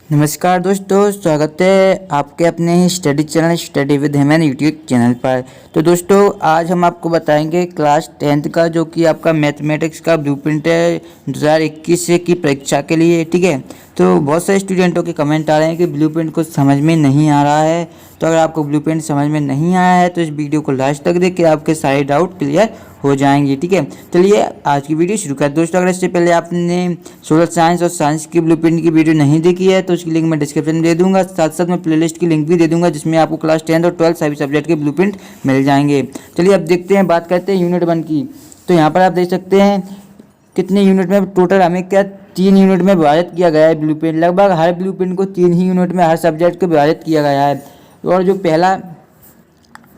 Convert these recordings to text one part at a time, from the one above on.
नमस्कार दोस्तों, स्वागत है आपके अपने ही study channel study with Heman YouTube channel पर। तो दोस्तों आज हम आपको बताएंगे क्लास 10th का जो कि आपका मैथमेटिक्स का ब्लूप्रिंट है 2021 की परीक्षा के लिए। ठीक है, तो बहुत सारे स्टूडेंटों के कमेंट आ रहे हैं कि ब्लूप्रिंट कुछ समझ में नहीं आ रहा है। तो अगर आपको ब्लूप्रिंट समझ में नहीं आया है तो इस वीडियो को लास्ट तक देखिए, आपके सारे डाउट क्लियर हो जाएंगे। ठीक है, चलिए आज की वीडियो शुरू कर। दोस्तों अगर इससे पहले आपने सोशल साइंस और साइंस की ब्लूप्रिंट की वीडियो नहीं देखी है तो उसकी लिंक मैं डिस्क्रिप्शन में दे दूंगा, साथ साथ मैं प्लेलिस्ट की लिंक भी दे दूंगा जिसमें आपको क्लास 10th और 12th सभी सब्जेक्ट के ब्लूप्रिंट मिल जाएंगे। चलिए अब देखते हैं, बात करते हैं यूनिट 1 की। तो यहाँ पर आप देख सकते हैं कितने यूनिट में टोटल हमें क्या 3 यूनिट में विभाजित किया गया है ब्लूप्रिंट। लगभग हर ब्लूप्रिंट को 3 ही यूनिट में हर सब्जेक्ट को विभाजित किया गया है। और जो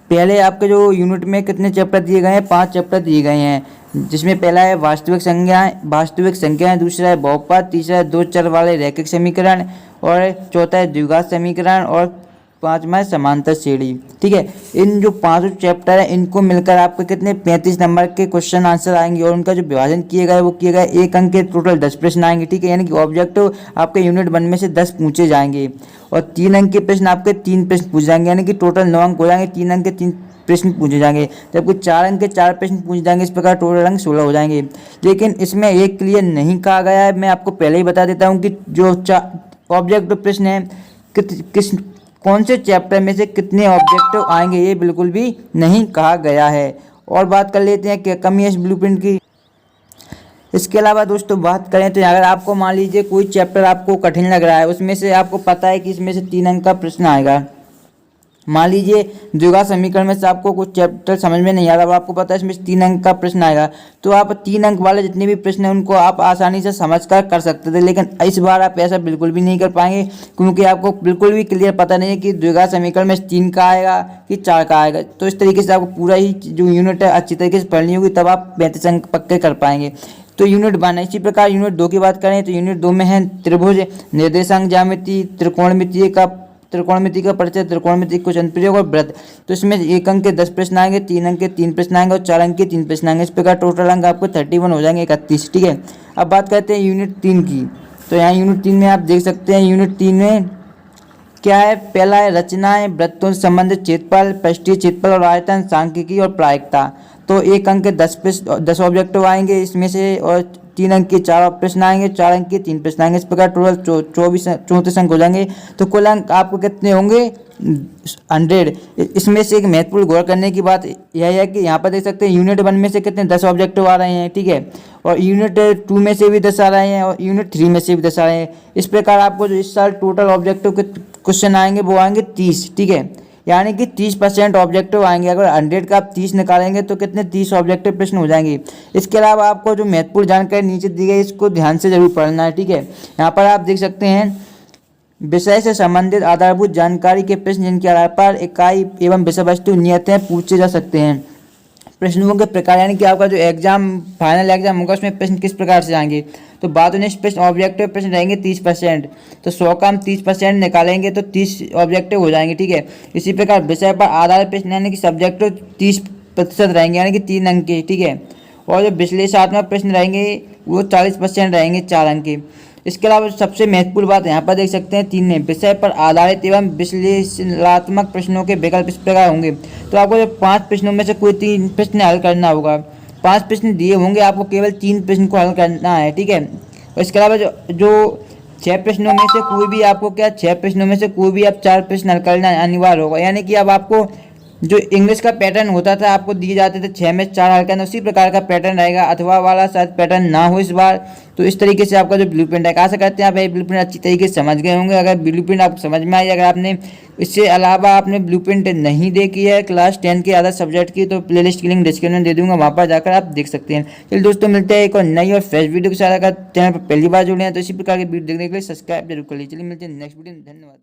पहले आपके जो यूनिट में कितने चैप्टर दिए गए हैं, 5 चैप्टर दिए गए हैं, जिसमें पहला है वास्तविक संख्याएं, दूसरा है बहुपद, तीसरा है 2 चर वाले रैखिक समीकरण और चौथा है द्विघात समीकरण और 5वां है समांतर श्रेणी। ठीक है, इन जो 5 चैप्टर है इनको मिलकर आपके कितने 35 नंबर के क्वेश्चन आंसर आएंगे और उनका जो विभाजन किए गए वो किए गए 1 अंक के टोटल 10 प्रश्न आएंगे। ठीक है, यानी कि ऑब्जेक्टिव आपके यूनिट 1 में से 10 पूछे जाएंगे और 3 अंक के प्रश्न आपके 3 प्रश्न पूछे जाएंगे, यानी कि टोटल 9 अंक हो जाएंगे। 3 अंक के 3 प्रश्न पूछे जाएंगे, जबकि 4 अंक के 4 प्रश्न पूछे जाएंगे। इस प्रकार टोटल अंक 16 हो जाएंगे। लेकिन इसमें एक क्लियर नहीं कहा गया है, मैं आपको पहले ही बता देता हूँ कि जो ऑब्जेक्टिव प्रश्न है किस कौन से चैप्टर में से कितने ऑब्जेक्टिव आएंगे ये बिल्कुल भी नहीं कहा गया है। और बात कर लेते हैं क्या कमी है इस ब्लूप्रिंट की। इसके अलावा दोस्तों बात करें तो अगर आपको मान लीजिए कोई चैप्टर आपको कठिन लग रहा है, उसमें से आपको पता है कि इसमें से 3 अंक का प्रश्न आएगा। मान लीजिए द्विघात समीकरण में से आपको कुछ चैप्टर समझ में नहीं आ रहा, अब आपको पता है इसमें 3 अंक का प्रश्न आएगा, तो आप 3 अंक वाले जितने भी प्रश्न हैं उनको आप आसानी से समझ कर सकते थे। लेकिन इस बार आप ऐसा बिल्कुल भी नहीं कर पाएंगे, क्योंकि आपको बिल्कुल भी क्लियर पता नहीं है कि द्विघात समीकरण में 3 का आएगा कि 4 का आएगा। तो इस तरीके से आपको पूरा ही जो यूनिट है अच्छी तरीके से पढ़नी होगी, तब आप 35 अंक पक्के कर पाएंगे। तो यूनिट 1 इसी प्रकार यूनिट 2 की बात करें तो यूनिट 2 में है त्रिभुज, निर्देशांक ज्यामिति, त्रिकोणमिति का परिचय, त्रिकोणमिति कुछ अनुप्रयोग और वृत्त। तो इसमें 1 अंक के 10 प्रश्न आएंगे, 3 अंक के 3 प्रश्न आएंगे और 4 अंक के 3 प्रश्न आएंगे। इस प्रकार टोटल अंक आपको 31 हो जाएंगे, 31। ठीक है, अब बात करते हैं यूनिट 3 की। तो यहाँ यूनिट 3 में आप देख सकते हैं यूनिट 3 में क्या है। पहला है रचनाएं, वृत्तों से संबंधित क्षेत्रफल, पृष्ठीय क्षेत्रफल और आयतन, सांख्यिकी और प्रायिकता। तो 1 अंक के 10 ऑब्जेक्टिव आएंगे इसमें से और 3 अंक के 4 प्रश्न आएंगे, 4 अंक के 3 प्रश्न आएंगे। इस प्रकार टोटल 34 अंक हो जाएंगे। तो कुल अंक आपको कितने होंगे 100। इसमें से एक महत्वपूर्ण गौर करने की बात यह है कि यहाँ पर देख सकते हैं यूनिट 1 में से कितने 10 ऑब्जेक्टिव आ रहे हैं। ठीक है, और यूनिट 2 में से भी 10 आ रहे हैं और यूनिट 3 में से भी 10 आ रहे हैं। इस प्रकार आपको जो इस साल टोटल ऑब्जेक्टिव के क्वेश्चन आएंगे वो आएंगे 30। ठीक है, यानी कि 30% ऑब्जेक्टिव आएंगे। अगर 100 का आप 30 निकालेंगे तो कितने 30 ऑब्जेक्टिव प्रश्न हो जाएंगे। इसके अलावा आपको जो महत्वपूर्ण जानकारी नीचे दी गई इसको ध्यान से जरूर पढ़ना है। ठीक है, यहाँ पर आप देख सकते हैं विषय से संबंधित आधारभूत जानकारी के प्रश्न जिनके आधार पर इकाई एवं विषय वस्तु नियत हैं पूछे जा सकते हैं। प्रश्नों के प्रकार, यानी कि आपका जो फाइनल एग्जाम होगा उसमें प्रश्न किस प्रकार से आएंगे। तो बातनिष्ठ प्रश्न ऑब्जेक्टिव प्रश्न रहेंगे 30%। तो 100 का हम 30% निकालेंगे तो 30 ऑब्जेक्टिव हो जाएंगे। ठीक है, इसी प्रकार विषय पर आधारित प्रश्न यानी कि सब्जेक्टिव 30% रहेंगे, यानी कि 3 अंक के। ठीक है, और जो विश्लेषणात्मक प्रश्न रहेंगे वो 40% रहेंगे, 4 अंक के। इसके अलावा सबसे महत्वपूर्ण बात यहाँ पर देख सकते हैं 3 में विषय पर आधारित एवं विश्लेषणात्मक प्रश्नों के विकल्प इस प्रकार होंगे। तो आपको जब 5 प्रश्नों में से कोई 3 प्रश्न हल करना होगा, 5 प्रश्न दिए होंगे, आपको केवल 3 प्रश्न को हल करना है। ठीक है, और इसके अलावा जो 6 प्रश्नों में से कोई भी आपको 6 प्रश्नों में से कोई भी आप 4 प्रश्न हल करना अनिवार्य होगा। यानी कि अब आपको जो इंग्लिश का पैटर्न होता था, आपको दिए जाते थे 6 में 4 हल करना, उसी प्रकार का पैटर्न रहेगा। अथवा वाला शायद पैटर्न ना हो इस बार। तो इस तरीके से आपका जो ब्लूप्रिंट है, आशा करते हैं आप ये ब्लूप्रिंट अच्छी तरीके से समझ गए होंगे। अगर ब्लूप्रिंट आपको समझ में आई, अगर आपने इससे अलावा आपने ब्लूप्रिंट नहीं देखी है क्लास 10 के अदर सब्जेक्ट की, तो प्लेलिस्ट की लिंक डिस्क्रिप्शन में दे दूंगा, वहाँ पर जाकर आप देख सकते हैं। चलिए दोस्तों, मिलते हैं एक और नई और फ्रेश वीडियो के साथ। अगर चैनल पर पहली बार जुड़े हैं तो इसी प्रकार की वीडियो देखने के लिए सब्सक्राइब जरूर कर लीजिए। चलिए मिलते हैं नेक्स्ट वीडियो में, धन्यवाद।